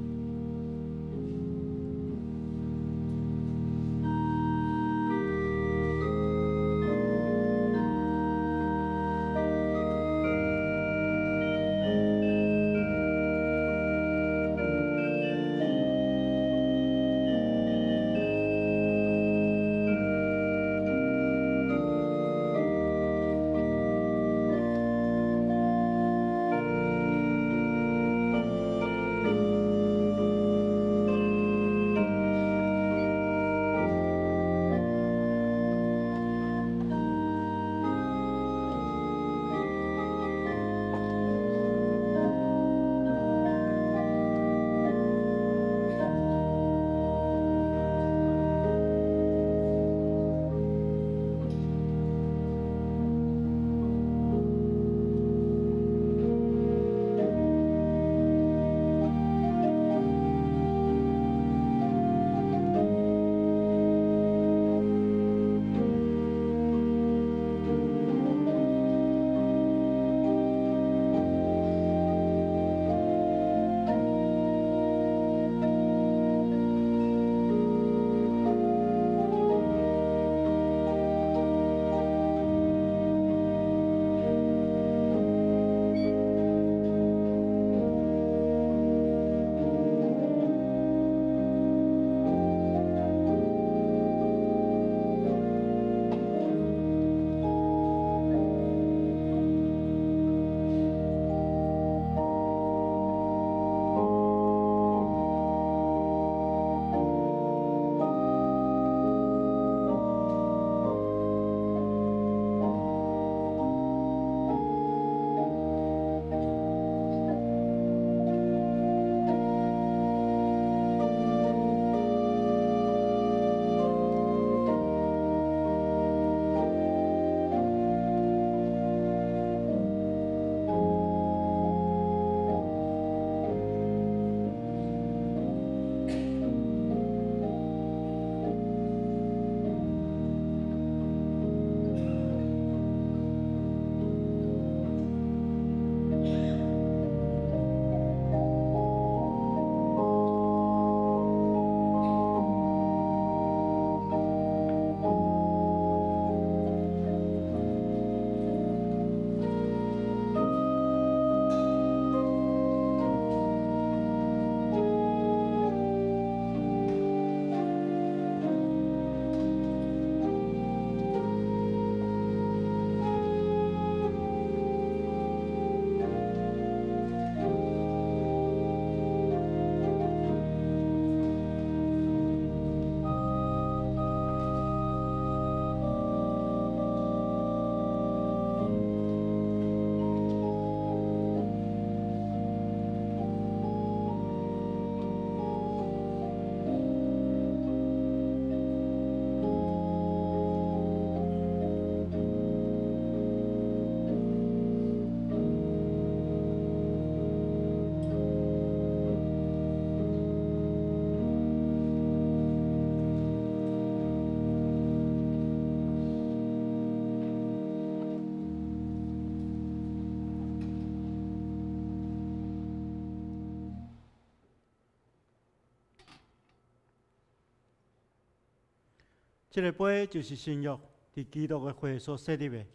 这个杯就是新约，伫基督的血所设立的。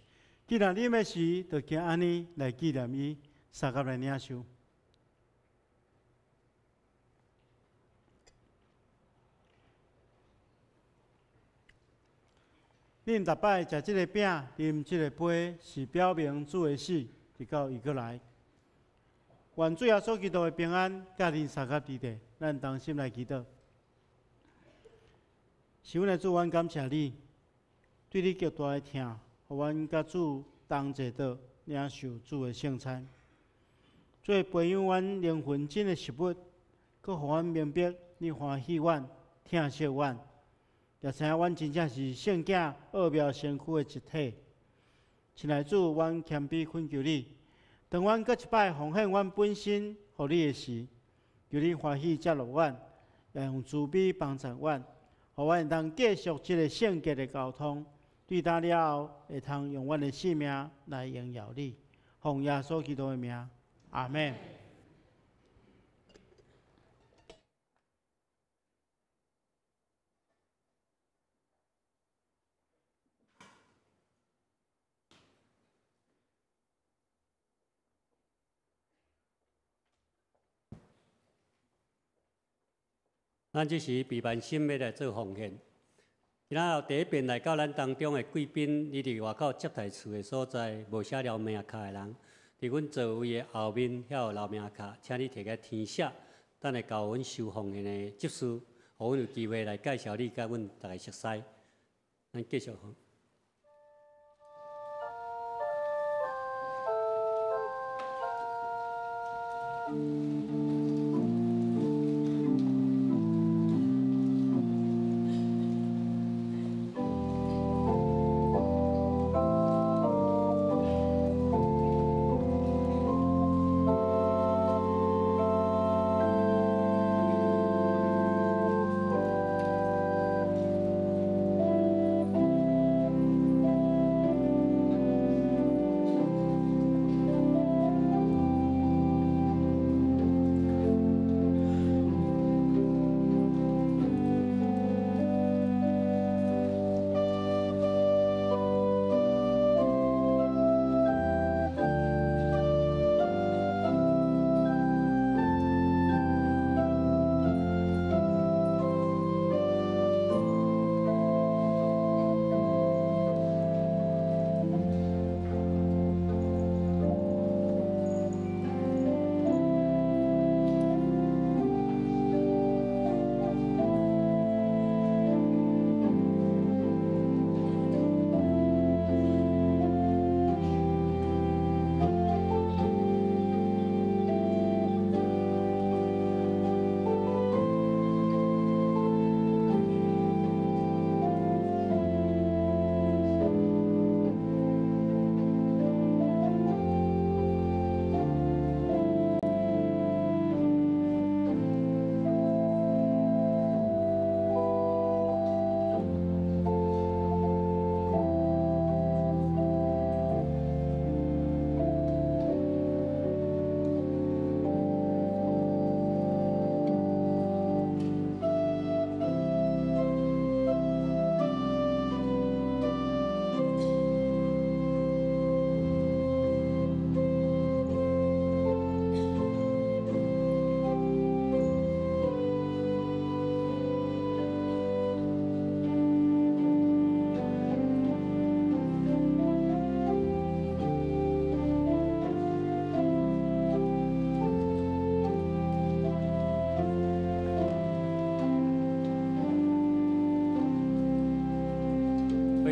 既然啉的时，就行安尼来纪念伊，三甲来领受。恁逐摆食即个饼、啉即个杯，是表明主的死，直到伊过来。愿主耶稣基督的平安，甲恁三甲伫地，咱同心来祈祷。是阮的主，阮感谢你，对你极大的疼，互阮甲主同坐倒，领受主的圣餐，做培养阮灵魂真的食物，搁互阮明白你欢喜阮、疼惜阮。也知影阮真正是圣囝奥妙身躯的一体。亲爱主，阮谦卑恳求你，当阮搁一摆奉献阮本身互你的时，求你欢喜接纳阮，也用慈悲帮助阮，互阮会当继续这个圣洁的交通。对答了后，会通用阮的性命来荣耀你。奉耶稣基督的名，阿门。咱即时备万心要来做奉献。今仔第一遍来到咱当中的贵宾，你伫外口接待处的所在，无写了名卡的人，伫阮座位的后面遐有留名卡，请你摕个填写，等下交阮收奉献的执事，互阮有机会来介绍你，甲阮大家熟悉。咱继续。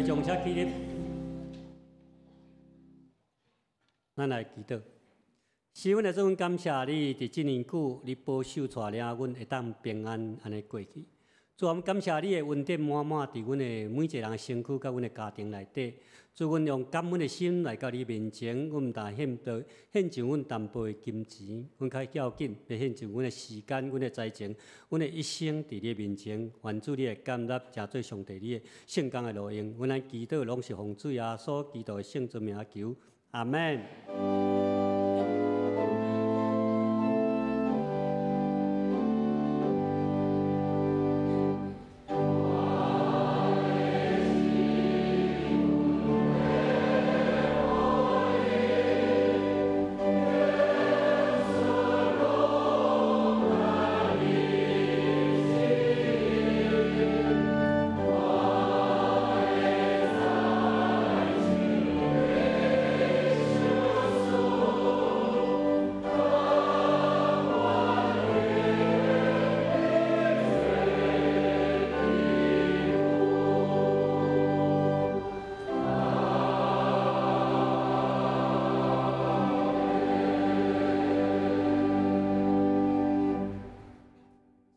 将车起立，咱来祈祷。是阮的主，阮感谢你，伫这年久，你保守带领阮会当平安安尼过去。主，阮感谢你的恩典满满伫阮的每一个人的身躯，甲阮的家庭内底。主，阮用感恩的心来到你面前，阮毋但献上阮淡薄的金钱，阮较要紧，要献上阮的时间、阮的才情、阮的一生伫你面前。愿主你的感纳，诚做上帝你的圣工的路用。阮咱祈祷拢是奉主耶稣基督的圣尊名求，阿门。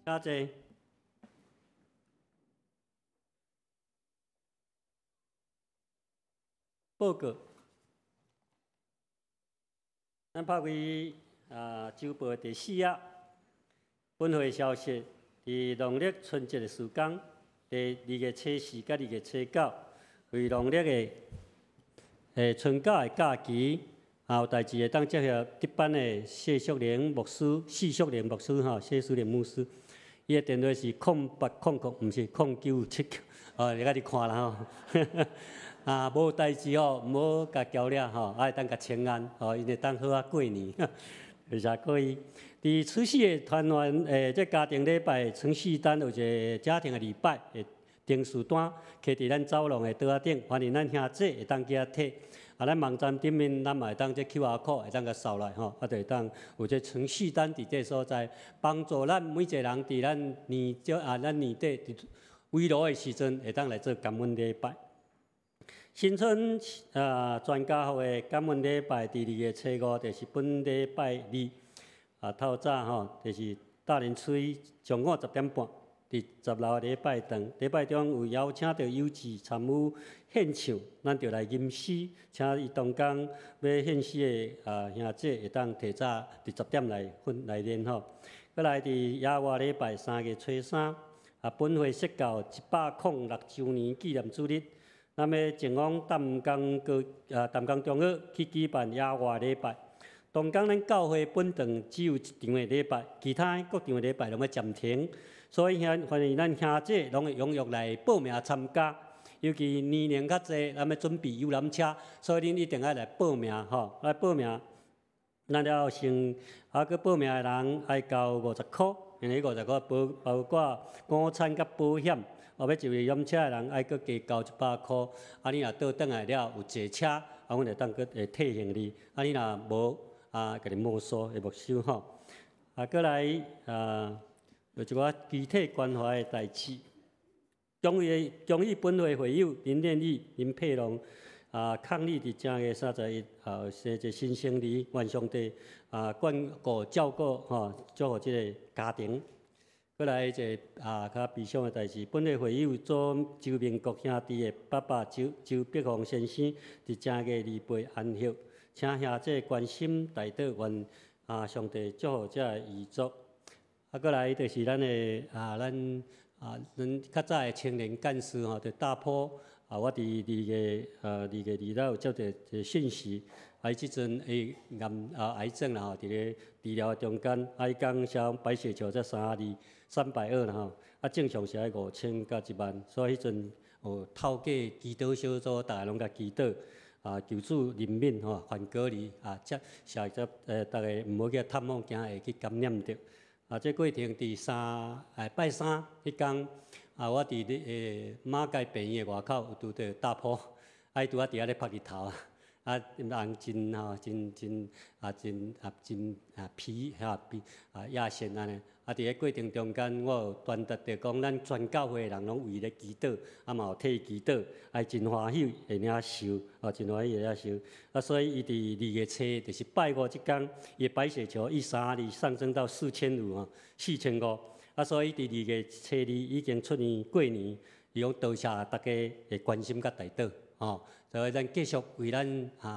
加济。报告，咱拍开周报第4页，本会消息，伫农历春节的时间，第2月初4甲2月初9，为农历的春假的假期，有代志会当接合值班的谢淑玲牧师，谢淑玲牧师谢淑玲牧师，伊的电话是0800，毋是0979，你家己看啦无代志毋好甲交了会当甲请安因会当好过年，谢谢各位。伫除夕的团圆这家庭礼拜，除夕单有一个家庭的礼拜的订书单，摕伫咱走廊的桌仔顶，欢迎咱兄弟会当去遐摕。咱网站顶面咱嘛会当这 QR code 会当甲扫来就会当有这程序单伫这所在，帮助咱每一个人伫咱年底围炉的时阵，会当来做感恩礼拜。新春专家学的感恩礼拜伫2月初5，就是本礼拜二透早就是大年初一上午10点半，伫10楼礼拜堂，礼拜中有邀请到有志参与献唱，咱就来吟诗，请伊同工要献诗的兄弟会当提早伫10点来练再来伫野外礼拜3月初3，本会设到106周年纪念主日。那么前往淡江中学去举办野外礼拜。同讲咱教会本堂只有一场的礼拜，其他各场的礼拜拢要暂停，所以欢迎咱兄弟拢会踊跃来报名参加。尤其年龄较济，咱要准备游览车，所以恁一定要来报名来报名。咱了先搁报名的人爱交50块，因为50块包括午餐甲保险。要一位养车的人，爱搁加交100块。你若倒转来了有坐车，阮会当搁退行李。你若无甲你没收会没收搁来有一寡具体关怀的代志。中义本会会友林念义、林佩龙抗力伫正月31号生一新生儿，愿上帝眷顾照顾祝福即个家庭。再来一个较悲伤的代志，本会会友左周明国兄弟的爸爸周碧宏先生伫正月28安息，请兄弟关心代祷，愿上帝祝福这个遗族。再来就是咱的咱较早的青年干事就大坡我伫2月2日有接到一个讯息，伊即阵癌症伫咧治疗中间，伊讲上白血球才300啦正常是爱5000到1万，所以迄阵透过祈祷小组，大家拢甲祈祷求主怜悯范隔离接下则大家毋好去探访，惊会去感染着。这过程伫拜三迄天我伫马街病院的外口有拄到大坡，伊拄伫遐咧晒日头人真皮亚线安尼。伫迄过程中间，我有传达着讲，咱全教会的人拢为伊咧祈祷，嘛有替伊祈祷，真欢喜会领受，真欢喜会领受。所以伊伫2月初，就是拜五即天，伊白血球132上升到4500，4500。所以伫2月初2已经出年过年，伊讲多谢大家的关心甲代祷所以咱继续为咱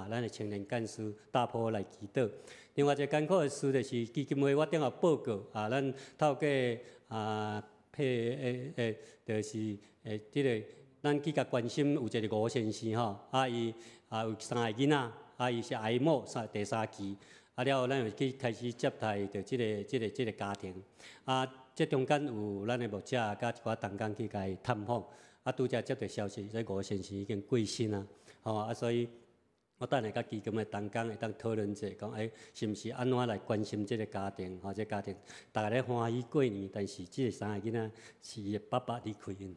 的青年干事大坡来祈祷。另外一个艰苦的事就是基金会，我顶下报告咱透过就是即个咱去甲关心有一个吴先生伊有3个囡仔，伊是癌末第3期，了后咱就去开始接待着即个家庭这中间有咱的牧者甲一寡同工去甲伊探访，拄则接到消息，这吴先生已经过身所以我等下甲基金的同工会当讨论者，讲是毋是安怎来关心这个家庭这家庭大家咧欢喜过年，但是这3个囡仔是伊的爸爸离开因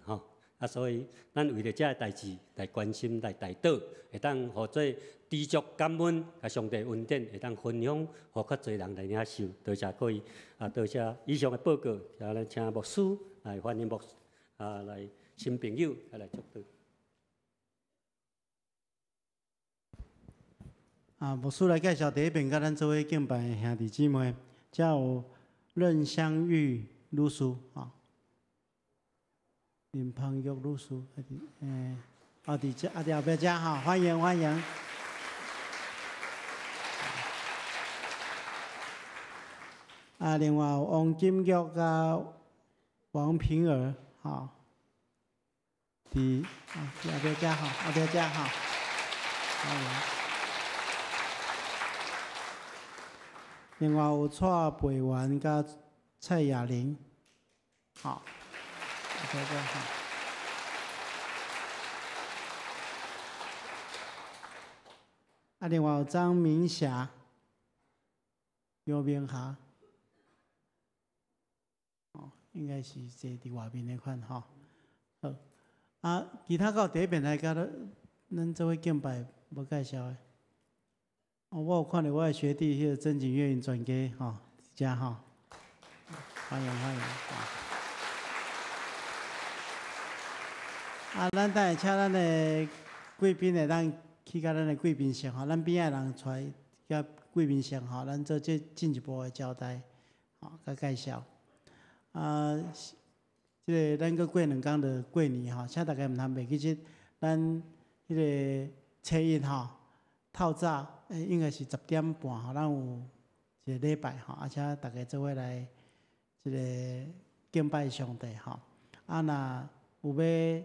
所以咱为了这个代志来关心来代祷，会当互做知足感恩，甲上帝恩典会当分享，互较侪人来领受。多谢各位多谢以上的报告，咱请牧师来欢迎来新朋友来祝祷。牧师来介绍第一遍，甲咱做伙敬拜的兄弟姊妹，遮有任香玉、女士啊，林芳玉女士，伫这后壁遮哈，欢迎欢迎。另外有王金玉甲王平儿，哈，伫后壁遮哈，后壁遮哈，欢迎。另外有蔡培元甲蔡雅玲，好，后壁遮哈。另外有张明霞、姚明霞。应该是坐伫外面那款吼。好，其他到第一边来甲咱做伙敬拜无介绍的。我有看到我的学弟迄个真景乐音专家吼，遮吼，欢迎欢迎。咱等下请咱的贵宾的，咱去甲咱的贵宾席吼，咱边仔人出来甲贵宾席吼，咱做这进一步的交代，吼，甲介绍。即个咱阁过2天就过年吼，请大家毋通袂记即咱迄个初一吼，透早应该是10点半吼，咱有一个礼拜吼，且大家做伙来即个敬拜上帝吼。若有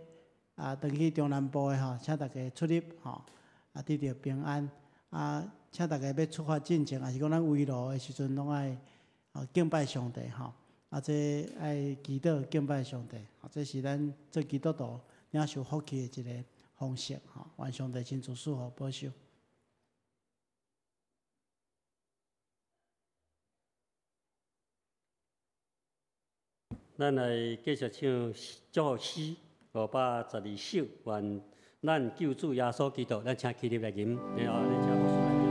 要转去中南部的吼，请大家出入吼，得到平安。请大家要出发进前，还是讲咱围路的时阵，拢爱敬拜上帝吼。这爱祈祷敬拜上帝，这是咱做基督徒领受福气的一个方式吼。愿上帝亲自赐福保守。咱来继续唱祝福诗512首，愿咱救主耶稣基督，咱请起立来吟，然后咱请牧师来吟。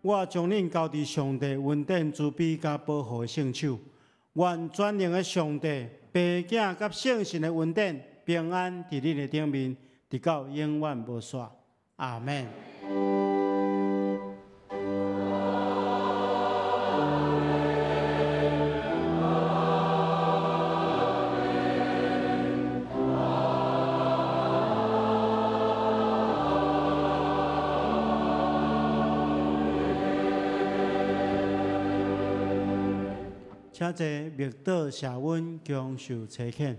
我将恁交伫上帝恩典慈悲甲保护的圣手，愿全能的上帝、爸囝甲圣神的恩典平安伫恁的顶面，直到永远无煞。阿门。请坐，默祷谢恩，强受差遣。